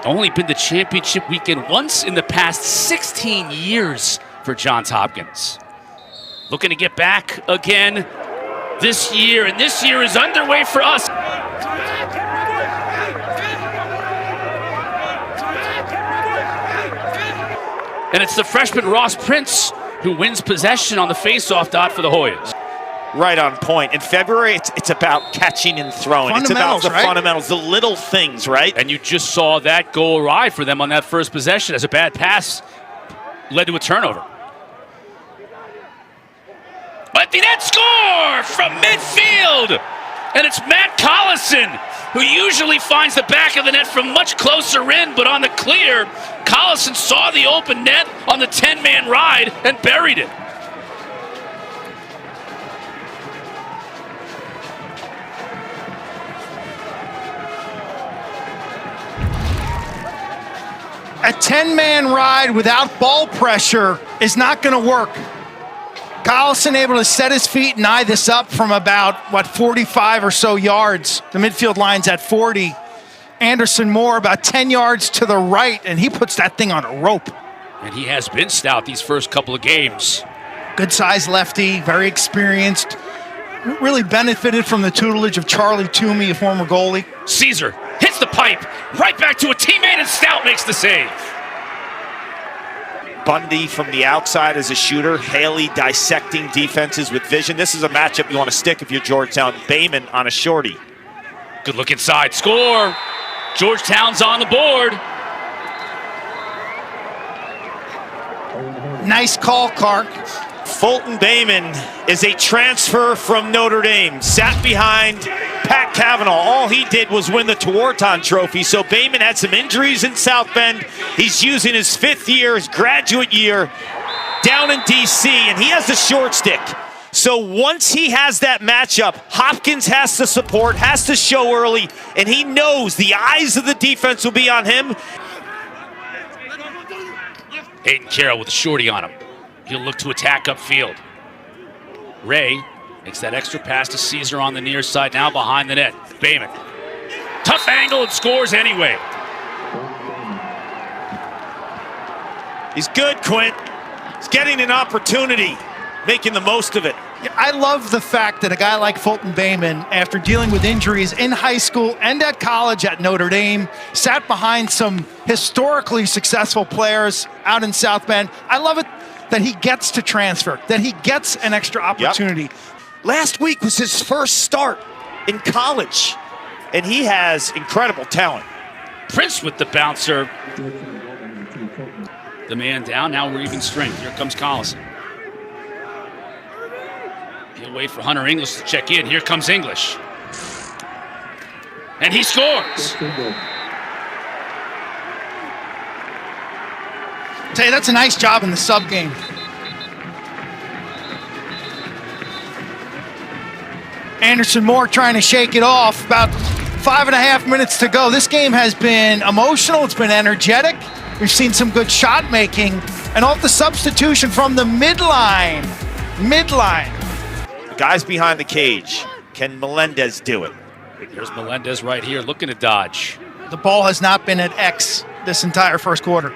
Only been to championship weekend once in the past 16 years for Johns Hopkins. Looking to get back again this year, and this year is underway for us. And it's the freshman Ross Prince who wins possession on the faceoff dot for the Hoyas. Right on point. In February, it's about catching and throwing. It's about the fundamentals, the little things, right? And you just saw that go awry for them on that first possession as a bad pass led to a turnover. But the net score from midfield! And it's Matt Collison, who usually finds the back of the net from much closer in, but on the clear, Collison saw the open net on the 10-man ride and buried it. A 10-man ride without ball pressure is not going to work. Collison able to set his feet and eye this up from about, 45 or so yards. The midfield line's at 40. Anderson Moore about 10 yards to the right, and he puts that thing on a rope. And he has been stout these first couple of games. Good size lefty, very experienced. Really benefited from the tutelage of Charlie Toomey, a former goalie. Caesar hits the pipe, right back to a teammate, and Stout makes the save. Bundy from the outside as a shooter. Haley dissecting defenses with vision. This is a matchup you want to stick if you're Georgetown. Bayman on a shorty. Good look inside. Score. Georgetown's on the board. Nice call, Clark. Fulton Bayman is a transfer from Notre Dame. Sat behind Pat Cavanaugh. All he did was win the Tewaaraton Trophy. So Bayman had some injuries in South Bend. He's using his fifth year, his graduate year, down in D.C., and he has the short stick. So once he has that matchup, Hopkins has to support, has to show early, and he knows the eyes of the defense will be on him. Hayden Carroll with a shorty on him. He'll look to attack upfield. Ray makes that extra pass to Caesar on the near side, now behind the net. Bayman. Tough angle and scores anyway. He's good, Quint. He's getting an opportunity, making the most of it. I love the fact that a guy like Fulton Bayman, after dealing with injuries in high school and at college at Notre Dame, sat behind some historically successful players out in South Bend. I love it that he gets to transfer, that he gets an extra opportunity. Yep. Last week was his first start in college, and he has incredible talent. Prince with the bouncer. The man down, now we're even strength. Here comes Collison. He'll wait for Hunter English to check in. Here comes English. And he scores. Tell you, that's a nice job in the sub game. Anderson Moore trying to shake it off. About 5.5 minutes to go. This game has been emotional. It's been energetic. We've seen some good shot making. And off the substitution from the midline. The guys behind the cage. Can Melendez do it? There's Melendez right here looking to dodge. The ball has not been at X this entire first quarter.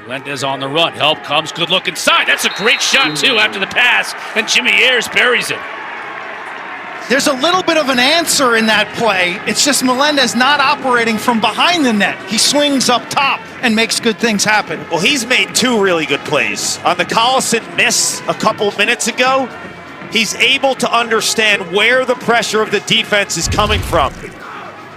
Melendez on the run. Help comes. Good look inside. That's a great shot, too, after the pass. And Jimmy Ayers buries it. There's a little bit of an answer in that play. It's just Melendez not operating from behind the net. He swings up top and makes good things happen. Well, he's made two really good plays. On the Collison miss a couple minutes ago, he's able to understand where the pressure of the defense is coming from.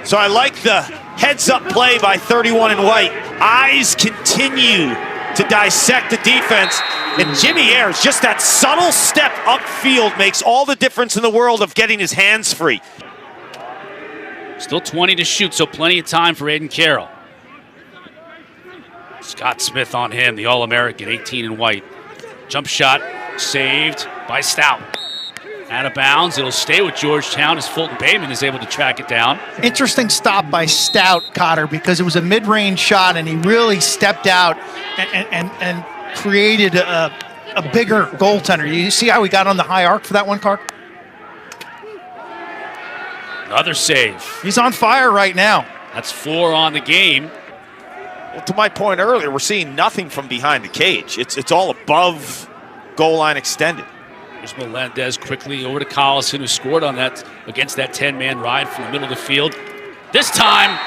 So I like the heads-up play by 31 in white. Eyes continue to dissect the defense. And Jimmy Ayers, just that subtle step upfield makes all the difference in the world of getting his hands free. Still 20 to shoot, so plenty of time for Aiden Carroll. Scott Smith on him, the All-American, 18 in white. Jump shot saved by Stout. Out of bounds, it'll stay with Georgetown as Fulton Bayman is able to track it down. Interesting stop by Stout, Cotter, because it was a mid-range shot and he really stepped out and created a bigger goaltender. You see how he got on the high arc for that one, Clark? Another save. He's on fire right now. That's 4 on the game. to my point earlier, we're seeing nothing from behind the cage. It's all above goal line extended. Here's Melendez quickly over to Collison, who scored on that against that 10-man ride from the middle of the field. This time,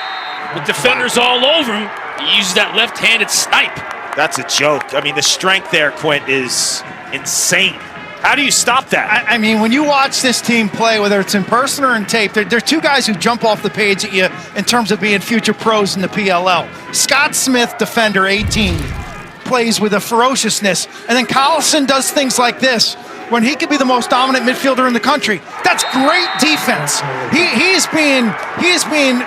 with defenders all over him, he uses that left-handed snipe. That's a joke. I mean, the strength there, Quint, is insane. How do you stop that? I mean, when you watch this team play, whether it's in person or in tape, there are two guys who jump off the page at you in terms of being future pros in the PLL. Scott Smith, defender, 18, plays with a ferociousness. And then Collison does things like this when he could be the most dominant midfielder in the country. That's great defense. He is being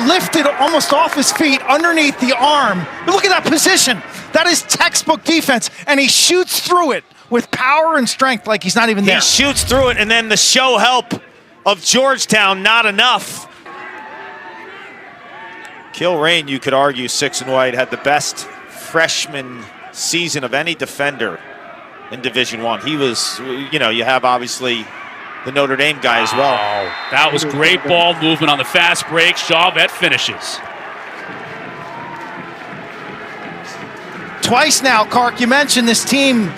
lifted almost off his feet underneath the arm. But look at that position. That is textbook defense. And he shoots through it with power and strength like he's not even there. He shoots through it, and then the show help of Georgetown, not enough. Kilrain, you could argue, 6 and white, had the best freshman season of any defender in Division I. He was, you know, you have obviously the Notre Dame guy as well. That was great ball movement on the fast break. Chauvet finishes. Twice now, Kark, you mentioned this team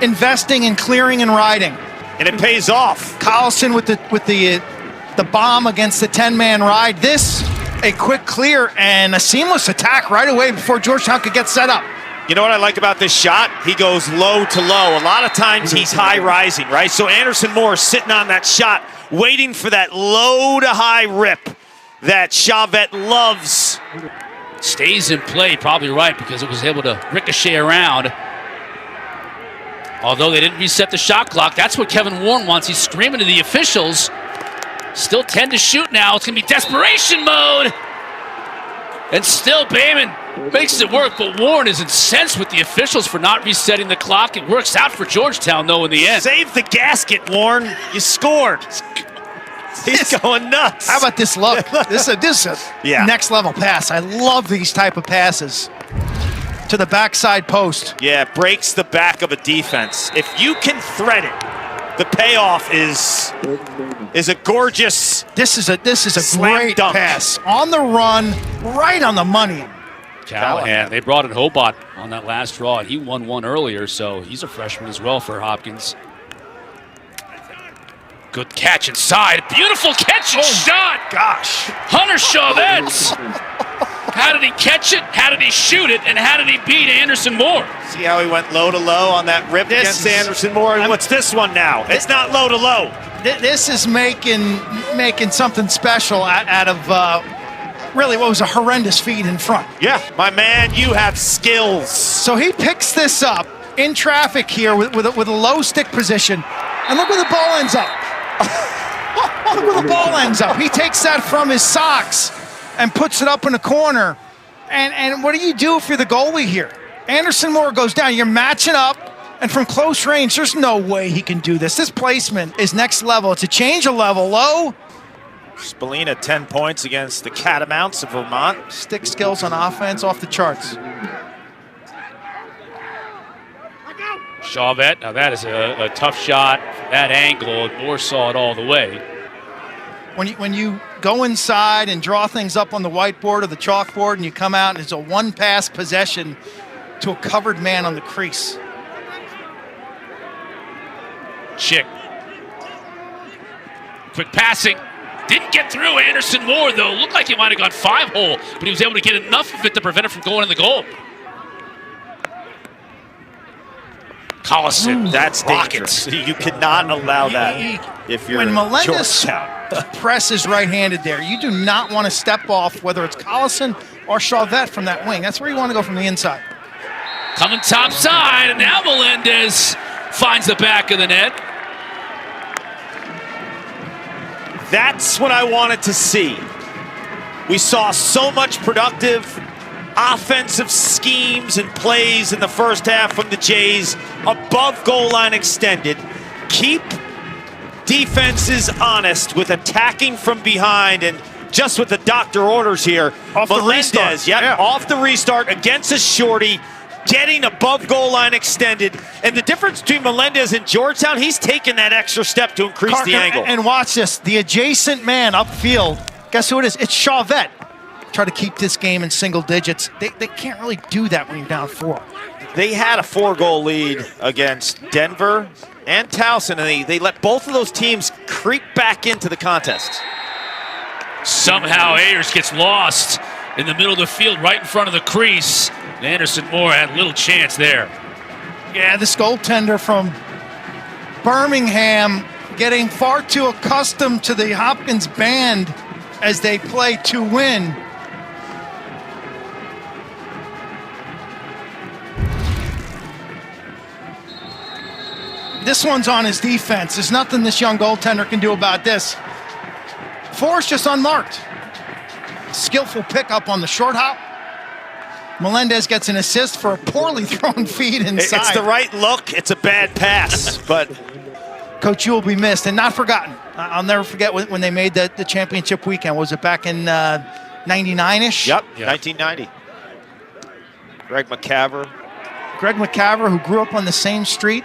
investing in clearing and riding. And it pays off. Collison with the bomb against the 10-man ride. This, a quick clear and a seamless attack right away before Georgetown could get set up. You know what I like about this shot? He goes low to low. A lot of times he's high rising, right? So Anderson Moore is sitting on that shot, waiting for that low to high rip that Chauvet loves. Stays in play, probably right, because it was able to ricochet around. Although they didn't reset the shot clock, that's what Kevin Warren wants. He's screaming to the officials. Still 10 to shoot now. It's going to be desperation mode. And still Bayman makes it work, but Warren is incensed with the officials for not resetting the clock. It works out for Georgetown, though, in the end. Save the gasket, Warren. You scored. He's going nuts. How about this look? This is a next level pass. I love these type of passes. To the backside post. Yeah, breaks the back of a defense. If you can thread it, the payoff is a gorgeous. This is a great dunk. pass on the run, right on the money. Callahan, they brought in Hobart on that last draw, and he won one earlier, so he's a freshman as well for Hopkins. Good catch inside. Beautiful catch and shot. Gosh. Hunter Chauvet. How did he catch it? How did he shoot it? And how did he beat Anderson Moore? See how he went low to low on that rip against Anderson Moore? And what's this one now? It's not low to low. This is making something special out of really what was a horrendous feed in front. Yeah, my man, you have skills. So he picks this up in traffic here with a low stick position. And look where the ball ends up. Look where the ball ends up. He takes that from his socks and puts it up in the corner. And what do you do if you're the goalie here? Anderson Moore goes down. You're matching up, and from close range, there's no way he can do this. This placement is next level. It's a change of level. Low. Spallina 10 points against the Catamounts of Vermont. Stick skills on offense off the charts. Chauvet, now that is a tough shot from that angle. Moore saw it all the way. When you go inside and draw things up on the whiteboard or the chalkboard and you come out and it's a one-pass possession to a covered man on the crease. Chick. Quick passing. Didn't get through Anderson Moore, though. Looked like he might have gone 5-hole, but he was able to get enough of it to prevent it from going in the goal. Collison, that's dangerous. You cannot allow that if you're when Melendez Georgetown. presses right-handed there, you do not want to step off, whether it's Collison or Chauvet from that wing. That's where you want to go from the inside. Coming top side, and now Melendez finds the back of the net. That's what I wanted to see. We saw so much productive offensive schemes and plays in the first half from the Jays, above goal line extended. Keep defenses honest with attacking from behind, and just with the doctor orders here. Off the restart. Off the restart against a shorty, getting above goal line extended. And the difference between Melendez and Georgetown, he's taken that extra step to increase the angle. And watch this, the adjacent man upfield, guess who it is? It's Chauvet. try to keep this game in single digits. They can't really do that when you're down 4. They had a 4-goal lead against Denver and Towson, and they let both of those teams creep back into the contest. Somehow Ayers gets lost in the middle of the field right in front of the crease. Anderson Moore had little chance there. Yeah, this goaltender from Birmingham getting far too accustomed to the Hopkins band as they play to win. This one's on his defense. There's nothing this young goaltender can do about this. 4's just unmarked. Skillful pickup on the short hop. Melendez gets an assist for a poorly thrown feed inside. It's the right look. It's a bad pass, but Coach, you will be missed and not forgotten. I'll never forget when they made the championship weekend. Was it back in 99-ish? Yep, 1990. Greg McCaver, who grew up on the same street.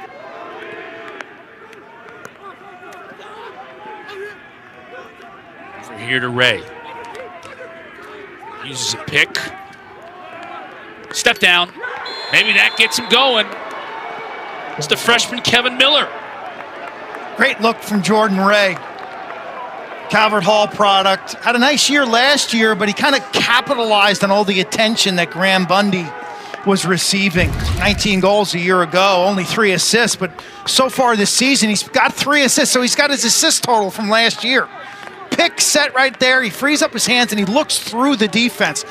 Over here to Ray. Uses a pick. Step down. Maybe that gets him going. It's the freshman Kevin Miller. Great look from Jordan Ray. Calvert Hall product. Had a nice year last year, but he kind of capitalized on all the attention that Graham Bundy was receiving. 19 goals a year ago, only 3 assists, but so far this season, he's got 3 assists, so he's got his assist total from last year. Pick set right there. He frees up his hands and he looks through the defense.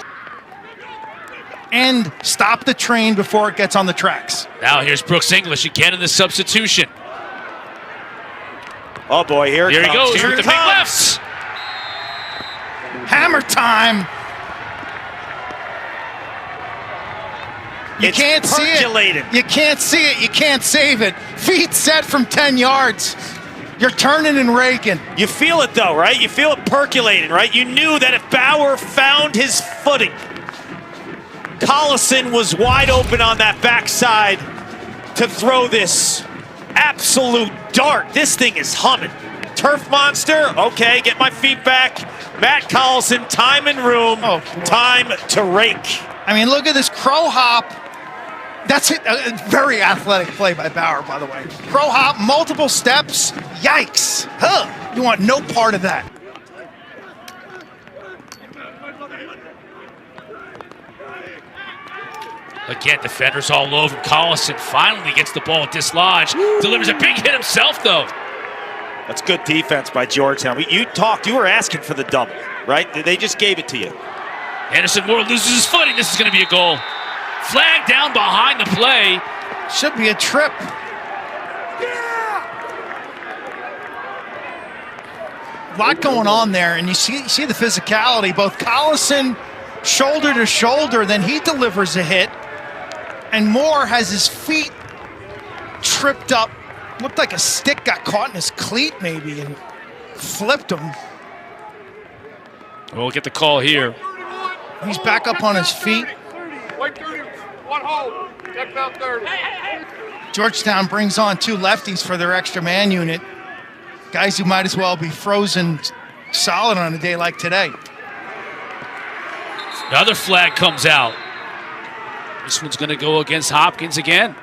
And stop the train before it gets on the tracks. Now here's Brooks English again in the substitution. Oh boy, here he comes. goes with the big lefts. Hammer time. You can't see it. You can't see it. You can't save it. Feet set from 10 yards. You're turning and raking. You feel it though, right? You feel it percolating, right? You knew that if Bauer found his footing, Collison was wide open on that backside to throw this absolute dart. This thing is humming. Turf monster, okay, get my feet back. Matt Collison, time and room, time to rake. I mean, look at this crow hop. That's it. A very athletic play by Bauer, by the way. Crow hop, multiple steps. Yikes. Huh. You want no part of that. Again, defenders all over. Collison finally gets the ball dislodged. Delivers a big hit himself, though. That's good defense by Georgetown. You were asking for the double, right? They just gave it to you. Anderson Moore loses his footing. This is going to be a goal. Flag down behind the play. Should be a trip. A lot going on there, and you see the physicality. Both Collison shoulder to shoulder, then he delivers a hit, and Moore has his feet tripped up. Looked like a stick got caught in his cleat maybe and flipped him. We'll get the call here. He's back up on his feet. Georgetown brings on 2 lefties for their extra man unit. Guys who might as well be frozen solid on a day like today. Another flag comes out. This one's going to go against Hopkins again.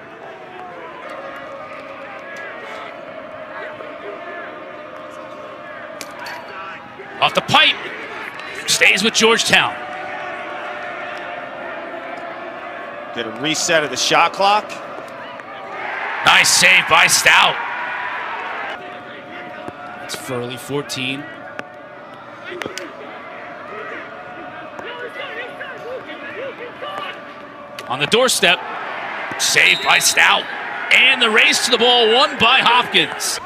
Off the pipe. Stays with Georgetown. Get a reset of the shot clock. Nice save by Stout. It's Furley, 14. On the doorstep, saved by Stout. And the race to the ball won by Hopkins.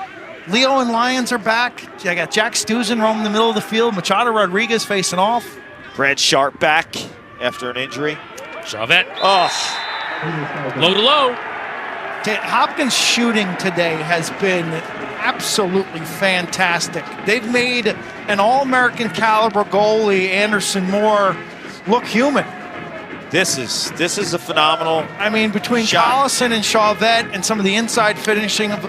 Leo and Lyons are back. I got Jack Stuzen roaming the middle of the field. Machado Rodriguez facing off. Brad Sharp back after an injury. Chavette. Oh. Low to low. Hopkins' shooting today has been absolutely fantastic. They've made an All-American caliber goalie, Anderson Moore, look human. This is a phenomenal. I mean, between shot. Collison and Chavette and some of the inside finishing of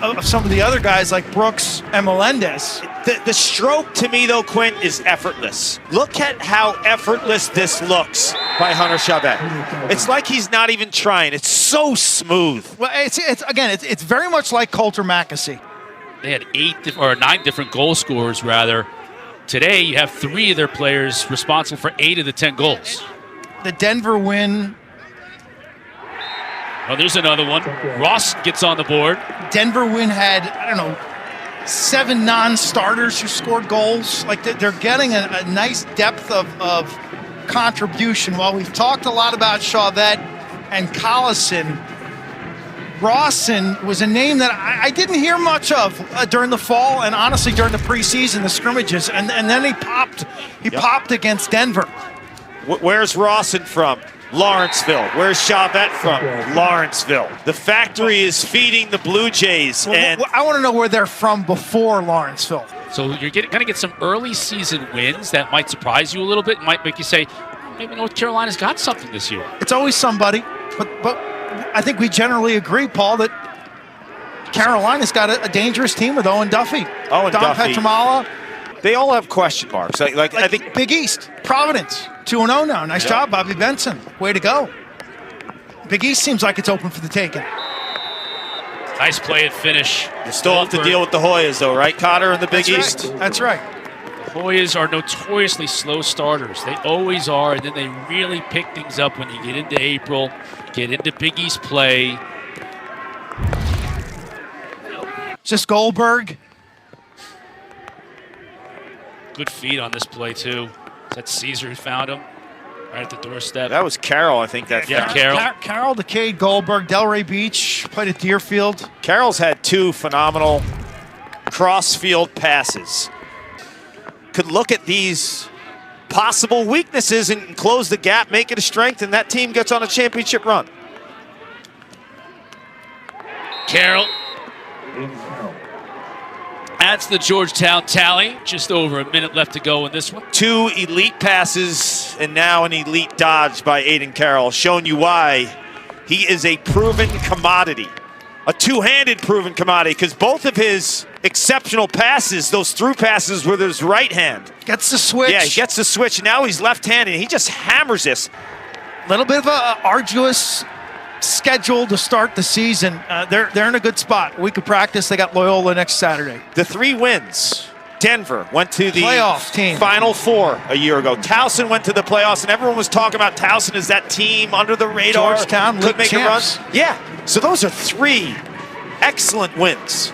of some of the other guys like Brooks and Melendez. The stroke to me, though, Quint, is effortless. Look at how effortless this looks by Hunter Chavez. It's like he's not even trying. It's so smooth. Well, it's very much like Coulter Mackesy. They had 9 different goal scorers, rather. Today, you have 3 of their players responsible for 8 of the 10 goals. The Denver win. Oh, there's another one. Ross gets on the board. Denver win had, 7 non-starters who scored goals. Like they're getting a nice depth of contribution. While we've talked a lot about Chavez and Collison, Rawson was a name that I didn't hear much of during the fall and honestly during the preseason, the scrimmages, and then he popped. He popped against Denver. Where's Rawson from? Lawrenceville. Where's Chavez from? Lawrenceville. The factory is feeding the Blue Jays. And I want to know where they're from before Lawrenceville. So you're going to get some early season wins that might surprise you a little bit, might make you say, maybe North Carolina's got something this year. It's always somebody, but I think we generally agree, Paul, that Carolina's got a dangerous team with Owen Duffy. Don Duffy. Petramala. They all have question marks. I think Big East, Providence, 2-0 now. Nice job, Bobby Benson. Way to go. Big East seems like it's open for the taking. Nice play and finish. You still have to deal with the Hoyas, though, right, Cotter, in the Big East? Right. That's right. Hoyas are notoriously slow starters. They always are, and then they really pick things up when you get into April, get into Big East play. Just Goldberg. Good feed on this play, too. Is that Caesar who found him? Right at the doorstep. That was Carroll, I think. Carroll. Carroll, Decade, Goldberg, Delray Beach, played at Deerfield. Carroll's had 2 phenomenal cross-field passes. Could look at these possible weaknesses and close the gap, make it a strength, and that team gets on a championship run. Carroll adds the Georgetown tally. Just over a minute left to go in this one. 2 elite passes and now an elite dodge by Aiden Carroll, showing you why he is a proven commodity. A 2-handed proven commodity, because both of his exceptional passes, those through passes with his right hand. Gets the switch. Yeah, he gets the switch. And now he's left-handed. He just hammers this. A little bit of an arduous schedule to start the season. They're in a good spot. We could practice. They got Loyola next Saturday. The 3 wins. Denver went to the playoff team. Final Four a year ago. Towson went to the playoffs, and everyone was talking about Towson as that team under the radar. Georgetown could make champs. a run. Yeah, so those are 3 excellent wins.